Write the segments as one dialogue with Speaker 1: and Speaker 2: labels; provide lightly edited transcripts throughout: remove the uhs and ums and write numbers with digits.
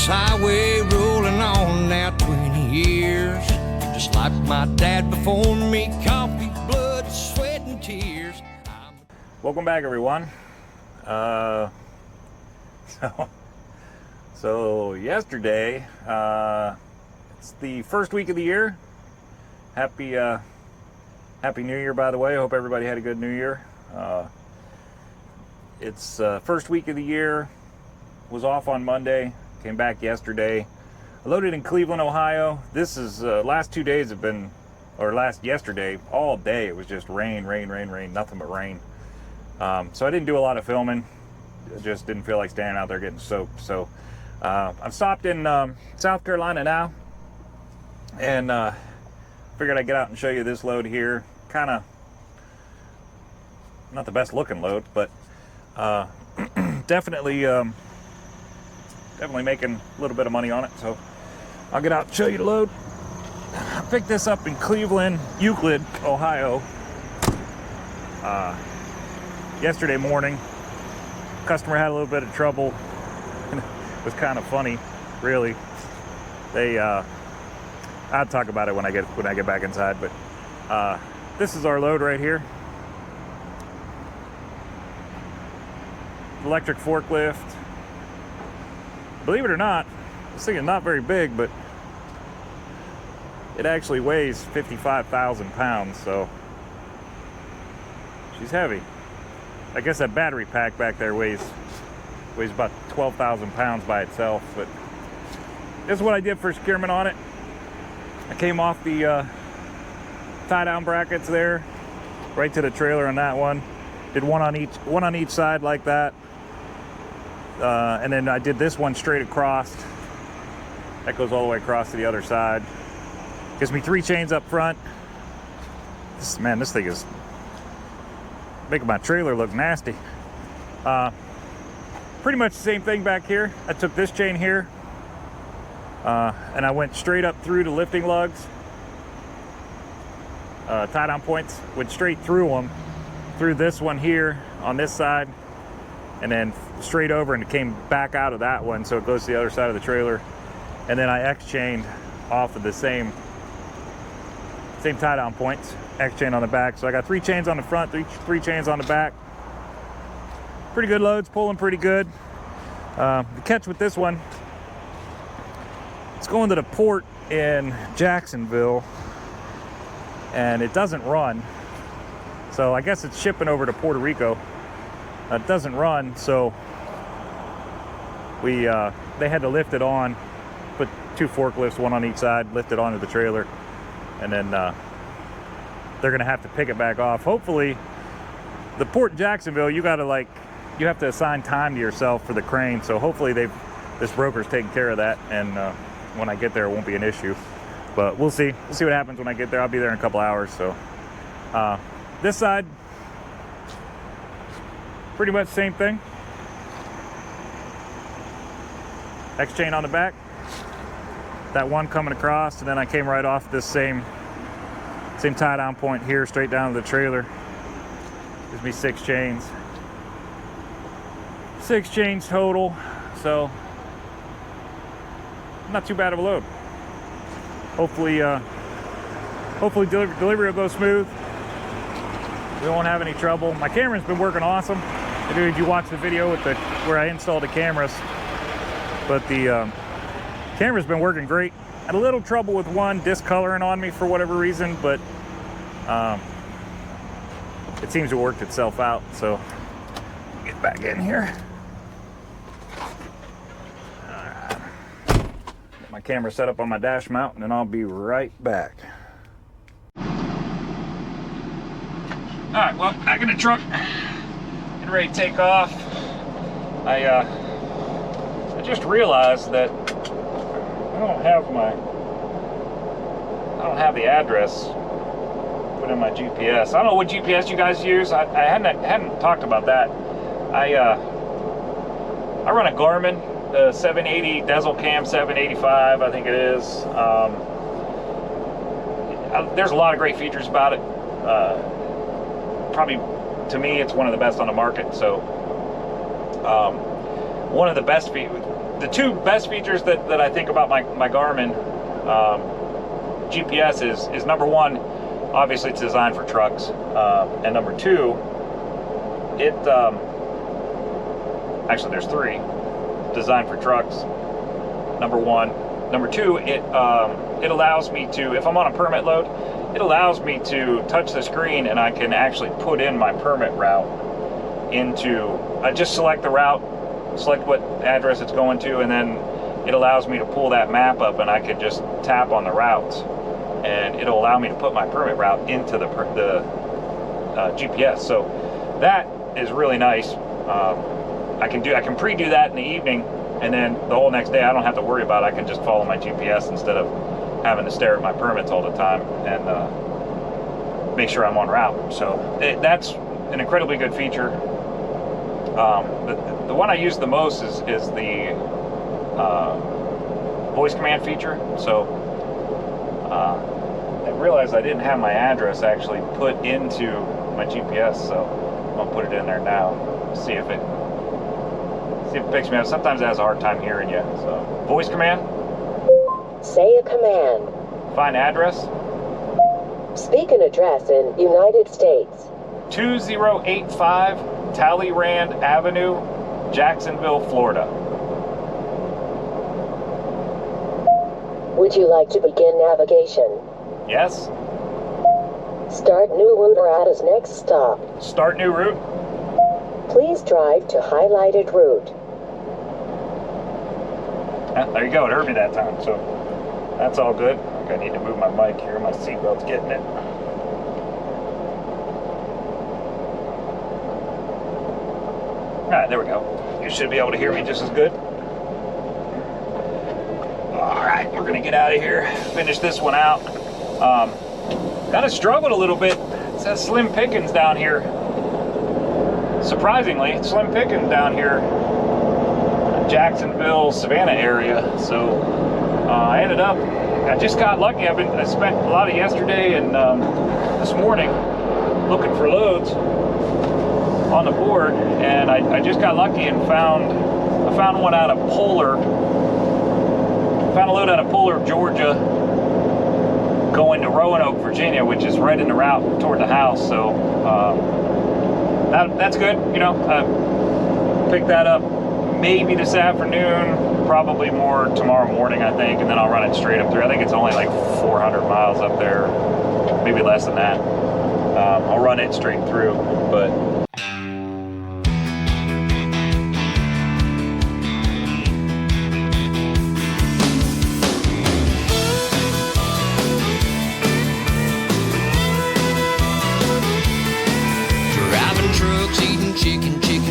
Speaker 1: this highway rolling on now 20 years. Just like my dad before me, coffee, blood, sweat, and tears.
Speaker 2: Welcome back, everyone. So yesterday, it's the first week of the year. Happy New Year, by the way. I hope everybody had a good New Year. It's first week of the year. Was off on Monday. Came back yesterday. I loaded in Cleveland, Ohio. This is last 2 days have been, or yesterday, all day it was just rain, nothing but rain. So I didn't do a lot of filming. I just didn't feel like standing out there getting soaked. So I'm stopped in South Carolina now, and figured I'd get out and show you this load here. Kind of not the best looking load, but definitely making a little bit of money on it. So I'll get out and show you the load. I picked this up in Cleveland, Euclid, Ohio, yesterday morning. Customer had a little bit of trouble. It was kind of funny, really. They I'll talk about it when I get back inside, but this is our load right here. Electric forklift. Believe it or not, this thing is not very big, but it actually weighs 55,000 pounds, so she's heavy. I guess that battery pack back there weighs about 12,000 pounds by itself, but this is what I did for securement on it. I came off the tie-down brackets there, right to the trailer on that one. Did one on each side like that. And then I did this one straight across. That goes all the way across to the other side. Gives me 3 chains up front. This thing is making my trailer look nasty. Pretty much the same thing back here. I took this chain here, and I went straight up through the lifting lugs. Tie-down points, went straight through them, through this one here on this side, and then straight over, and it came back out of that one, so it goes to the other side of the trailer. And then I X-chained off of the same tie-down points, X-chain on the back. So I got 3 chains on the front, three chains on the back. Pretty good loads, pulling pretty good. The catch with this one, it's going to the port in Jacksonville, and it doesn't run. So I guess it's shipping over to Puerto Rico. It doesn't run, so they had to lift it on, put 2 forklifts, one on each side, lift it onto the trailer, and then they're gonna have to pick it back off. Hopefully, the port in Jacksonville, you have to assign time to yourself for the crane, so hopefully this broker's taking care of that, and when I get there, it won't be an issue. But we'll see what happens when I get there. I'll be there in a couple hours. So this side, pretty much the same thing. X-chain on the back, that one coming across, and then I came right off this same tie-down point here, straight down to the trailer. Gives me 6 chains. 6 chains total, so not too bad of a load. Hopefully delivery will go smooth. We won't have any trouble. My camera's been working awesome. Did you watch the video with where I installed the cameras? But the camera's been working great. Had a little trouble with one discoloring on me for whatever reason, but it seems to have worked itself out. So get back in here. Get my camera set up on my dash mount, and then I'll be right back. All right, well, back in the truck, getting ready to take off. I just realized that I don't have the address put in my GPS. I don't know what GPS you guys use. I hadn't talked about that. I run a Garmin, 780 Diesel Cam 785, I think it is. There's a lot of great features about it. Probably, to me, it's one of the best on the market. So one of the best features, the two best features that I think about my Garmin GPS is number one, obviously it's designed for trucks, and number two, it actually there's three. Designed for trucks, number one. Number two, it allows me to, if I'm on a permit load, it allows me to touch the screen and I can actually put in my permit route into, I just select the route, select what address it's going to, and then it allows me to pull that map up and I can just tap on the routes and it'll allow me to put my permit route into the GPS. So that is really nice. I can pre-do that in the evening, and then the whole next day I don't have to worry about it. I can just follow my GPS instead of having to stare at my permits all the time and make sure I'm on route. So that's an incredibly good feature. The one I use the most is the voice command feature. So I realized I didn't have my address actually put into my GPS, so I'll put it in there now. See if it picks me up. Sometimes it has a hard time hearing you. So voice command.
Speaker 3: Say a command.
Speaker 2: Find address.
Speaker 3: Speak an address in United States.
Speaker 2: 2085 Talleyrand Avenue, Jacksonville, Florida.
Speaker 3: Would you like to begin navigation?
Speaker 2: Yes.
Speaker 3: Start new route or at his next stop.
Speaker 2: Start new route.
Speaker 3: Please drive to highlighted route.
Speaker 2: There you go. It heard me that time, so that's all good. I need to move my mic here. My seatbelt's getting it. All right, there we go. You should be able to hear me just as good. All right, we're gonna get out of here. Finish this one out. Kind of struggled a little bit. It says slim pickings down here. Surprisingly, slim pickings down here. Jacksonville, Savannah area. So I ended up, I just got lucky. I spent a lot of yesterday and this morning looking for loads on the board, and I just got lucky and found one out of Polar. Found a load out of Polar, Georgia, going to Roanoke, Virginia, which is right in the route toward the house. So that's good. You know, pick that up maybe this afternoon, probably more tomorrow morning, I think, and then I'll run it straight up through. I think it's only like 400 miles up there, maybe less than that. I'll run it straight through, but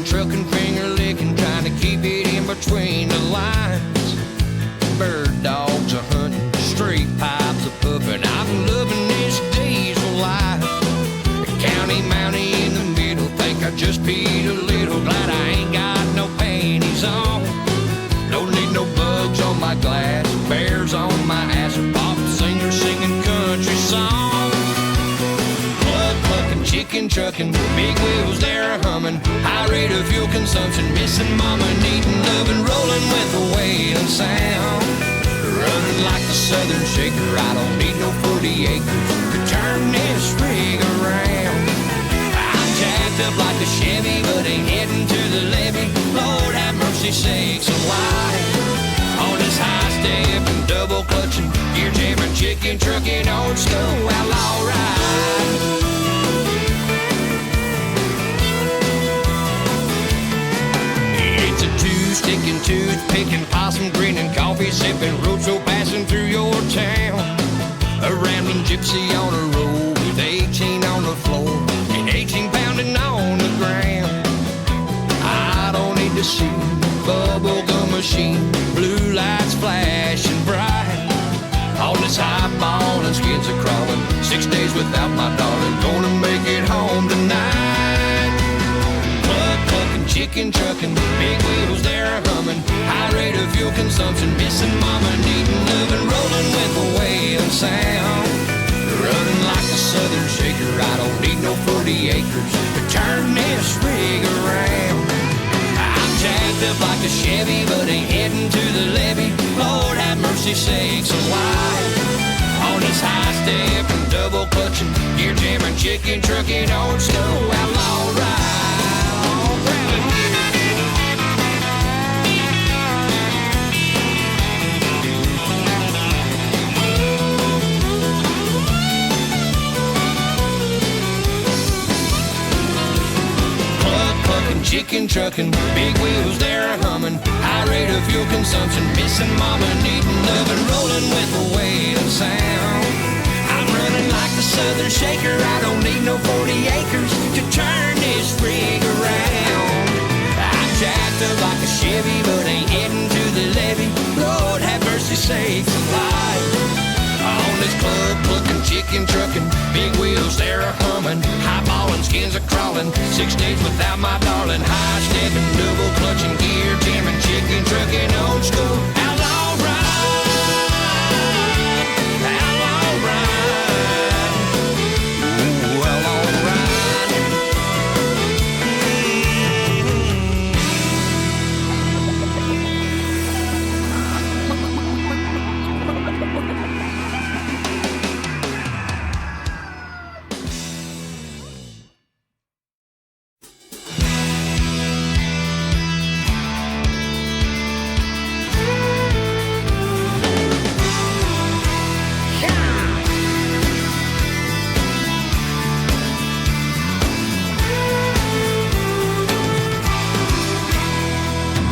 Speaker 1: trucking, finger licking, trying to keep it in between the lines. Bird dogs are hunting, straight pipes are puffing. I'm loving this diesel life. The county mountie in the middle, think I just peed a little. Glad I ain't got no panties on. Don't need no bugs on my glass, bears on my ass, a pop singer singing country songs. Chicken trucking, big wheels there humming, high rate of fuel consumption, missing mama, needing loving, rolling with a wailing sound. Running like the Southern Shaker, I don't need no 40 acres to turn this rig around. I'm jacked up like a Chevy, but ain't heading to the levee. Lord have mercy sakes alive. On this high step and double clutching, gear jamming, chicken trucking, old school outlaw ride. Sticking tooth, picking possum, grinning, coffee sipping, roadshow passing through your town. A rambling gypsy on a road with 18 on the floor and 18 pounding on the ground. I don't need to see bubblegum machine, blue lights flashing bright. On this high ball and skins are crawling, 6 days without my darling, gonna make it home tonight. Chicken trucking, big wheels there humming, high rate of fuel consumption, missing mama, needing loving, rolling with a wailing sound. Running like a Southern Shaker, I don't need no 40 acres to turn this rig around. I'm jacked jacked up like a Chevy, but ain't heading to the levee. Lord have mercy sakes alive. On this high step and double clutching, gear jamming, chicken trucking, old school outlaw ride. All right. Chicken trucking, big wheels there humming, high rate of fuel consumption, missing mama needing oven, rolling with the weight of sound. I'm running like the Southern Shaker, I don't need no 40 acres to turn this rig around. I'm jacked up like a Chevy, but ain't heading to the levee. Lord have mercy sakes alive. On this club looking, chicken trucking, big wheels there are humming, highballing, skins are crawling, 6 days without my darling, high stepping, double clutching, gear jamming, chicken trucking, old school outlaw ride, outlaw ride, ooh, outlaw ride.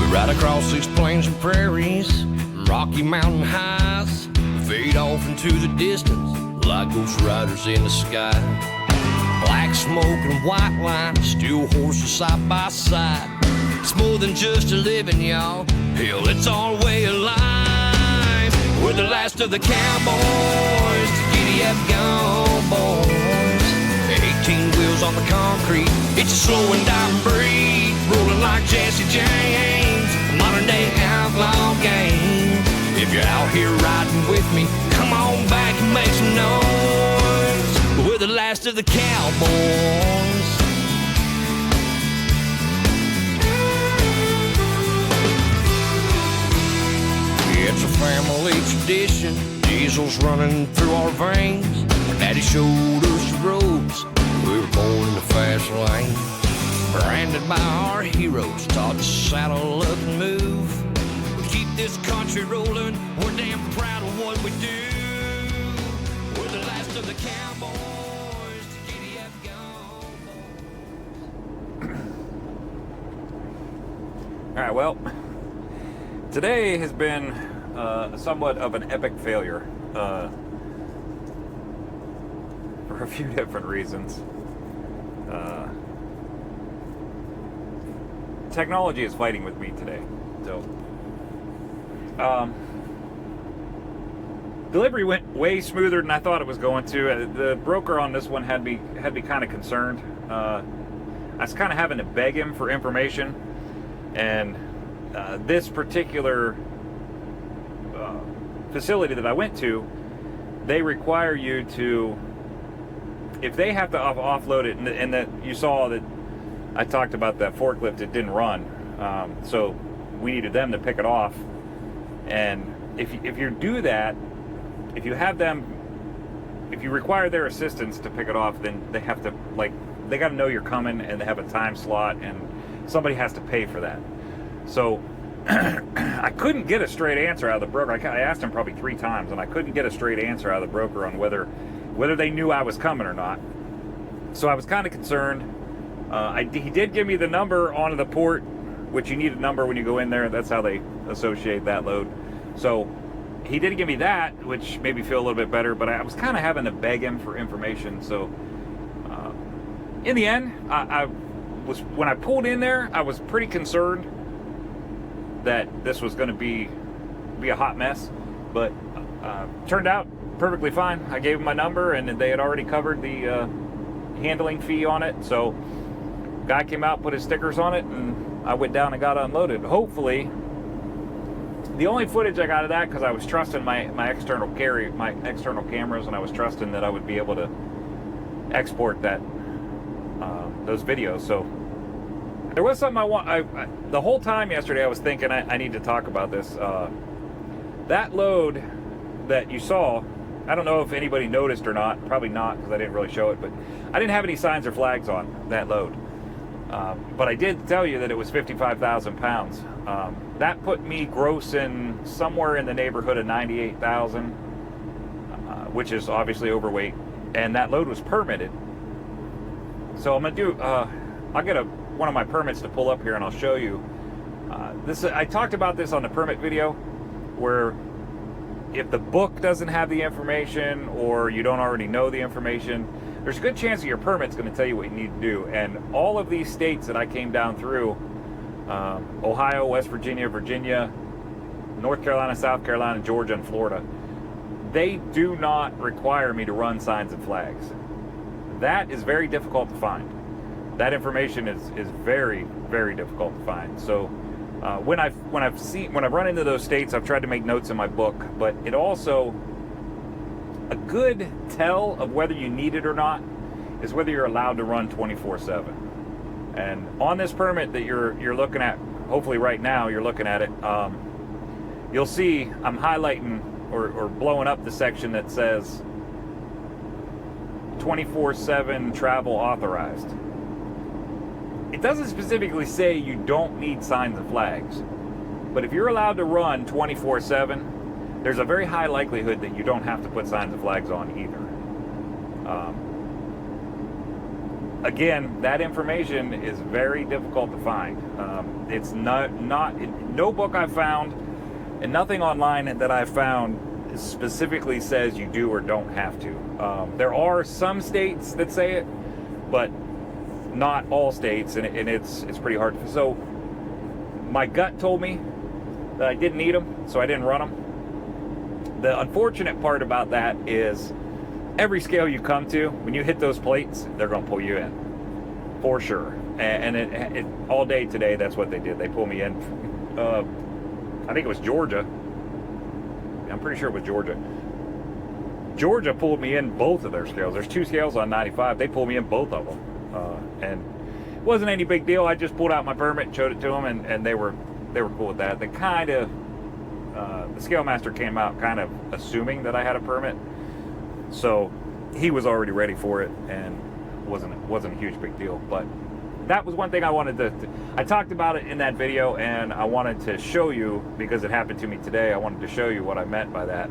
Speaker 1: Right across these plains and prairies, rocky mountain highs, fade off into the distance like ghost riders in the sky. Black smoke and white line, steel horses side by side. It's more than just a living, y'all. Hell, it's our way of life. We're the last of the cowboys. Giddy up, gone, boys. 18 wheels on the concrete. It's a slow and dying breed, rolling like Jesse James. Modern day outlaw game. If you're out here riding with me, come on back and make some noise. We're the last of the cowboys. It's a family tradition, diesels running through our veins. Daddy showed us the ropes, we were born in the fast lane. Branded by our heroes, taught to saddle up and move. We keep this country rolling, we're damn proud of what we do. We're the last of the cowboys to giddy up gone.
Speaker 2: Alright, well, today has been somewhat of an epic failure for a few different reasons. Technology is fighting with me today. So, delivery went way smoother than I thought it was going to. The broker on this one had me kind of concerned. I was kind of having to beg him for information, and this particular facility that I went to, they require you to, if they have to offload it, and that you saw that I talked about that forklift, it didn't run, so we needed them to pick it off. And if you do that, if you have them, if you require their assistance to pick it off, then they have to, like, they got to know you're coming, and they have a time slot, and somebody has to pay for that. So I couldn't get a straight answer out of the broker. I asked him probably 3 times, and I couldn't get a straight answer out of the broker on whether they knew I was coming or not. So I was kind of concerned. He did give me the number onto the port, which you need a number when you go in there. That's how they associate that load. So he did give me that, which made me feel a little bit better, but I was kind of having to beg him for information. So in the end, when I pulled in there, I was pretty concerned that this was going to be a hot mess, but turned out perfectly fine. I gave them my number, and they had already covered the handling fee on it. So guy came out, put his stickers on it, and I went down and got unloaded. Hopefully, the only footage I got of that, because I was trusting my external cameras, and I was trusting that I would be able to export that those videos. So There was something the whole time yesterday I was thinking I need to talk about this. That load that you saw, I don't know if anybody noticed or not, probably not because I didn't really show it, but I didn't have any signs or flags on that load. But I did tell you that it was 55,000 pounds. That put me grossing somewhere in the neighborhood of 98,000, which is obviously overweight, and that load was permitted. So I'm gonna do, I'll get one of my permits to pull up here and I'll show you. I talked about this on the permit video, where if the book doesn't have the information or you don't already know the information, there's a good chance that your permit's going to tell you what you need to do. And all of these states that I came down through, Ohio, West Virginia, Virginia, North Carolina, South Carolina, Georgia, and Florida, they do not require me to run signs and flags. That is very difficult to find. That information is very, very difficult to find. So when I've run into those states, I've tried to make notes in my book, but it also, a good tell of whether you need it or not is whether you're allowed to run 24/7. And on this permit that you're looking at, hopefully right now you're looking at it, you'll see I'm highlighting or blowing up the section that says 24/7 travel authorized. It doesn't specifically say you don't need signs and flags, but if you're allowed to run 24/7, there's a very high likelihood that you don't have to put signs and flags on either. Again, that information is very difficult to find. It's no book I've found, and nothing online that I've found specifically says you do or don't have to. There are some states that say it, but not all states, and it's pretty hard. So my gut told me that I didn't need them, so I didn't run them. The unfortunate part about that is every scale you come to, when you hit those plates, they're going to pull you in for sure. And it all day today, that's what they did. They pulled me in. I think it was Georgia. I'm pretty sure it was Georgia. Georgia pulled me in both of their scales. There's two scales on 95. They pulled me in both of them. And it wasn't any big deal. I just pulled out my permit, showed it to them, and they were cool with that. They kind of, the scale master came out kind of assuming that I had a permit, so he was already ready for it, and wasn't a huge big deal. But that was one thing I wanted to I talked about it in that video, and I wanted to show you, because it happened to me today. I wanted to show you what I meant by that.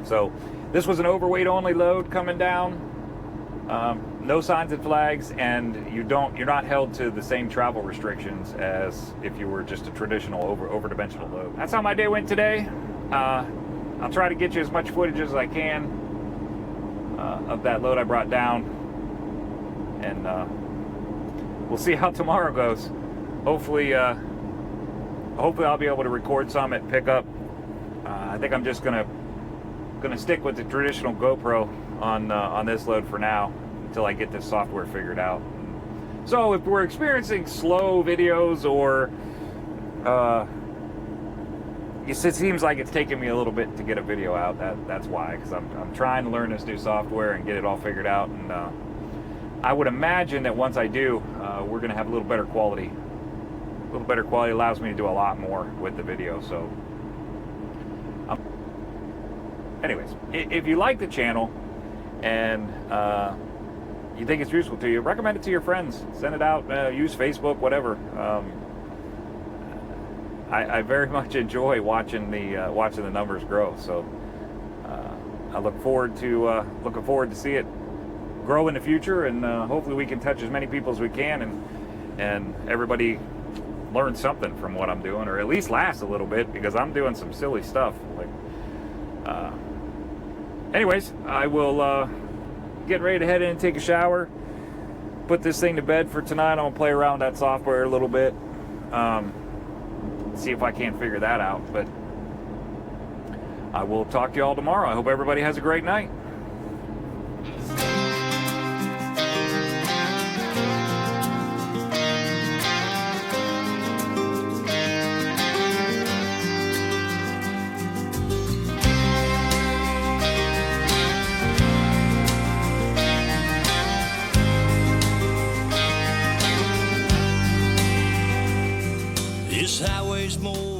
Speaker 2: So this was an overweight only load coming down. No signs and flags, and you're not held to the same travel restrictions as if you were just a traditional over-dimensional load. That's how my day went today. I'll try to get you as much footage as I can of that load I brought down, and we'll see how tomorrow goes. Hopefully I'll be able to record some at pickup. I think I'm just gonna stick with the traditional GoPro on this load for now, until I get this software figured out. So if we're experiencing slow videos, or it seems like it's taking me a little bit to get a video out, that's why, because I'm trying to learn this new software and get it all figured out. And I would imagine that once I do, we're going to have a little better quality. A little better quality allows me to do a lot more with the video. So anyways, if you like the channel and you think it's useful to you, recommend it to your friends, send it out, use Facebook, whatever. I very much enjoy watching the numbers grow. So I look forward to see it grow in the future, and hopefully we can touch as many people as we can, and everybody learn something from what I'm doing, or at least laugh a little bit, because I'm doing some silly stuff. Anyways, I will get ready to head in and take a shower, put this thing to bed for tonight. I'm gonna play around with that software a little bit, see if I can't figure that out. But I will talk to you all tomorrow. I hope everybody has a great night.
Speaker 1: This highway's more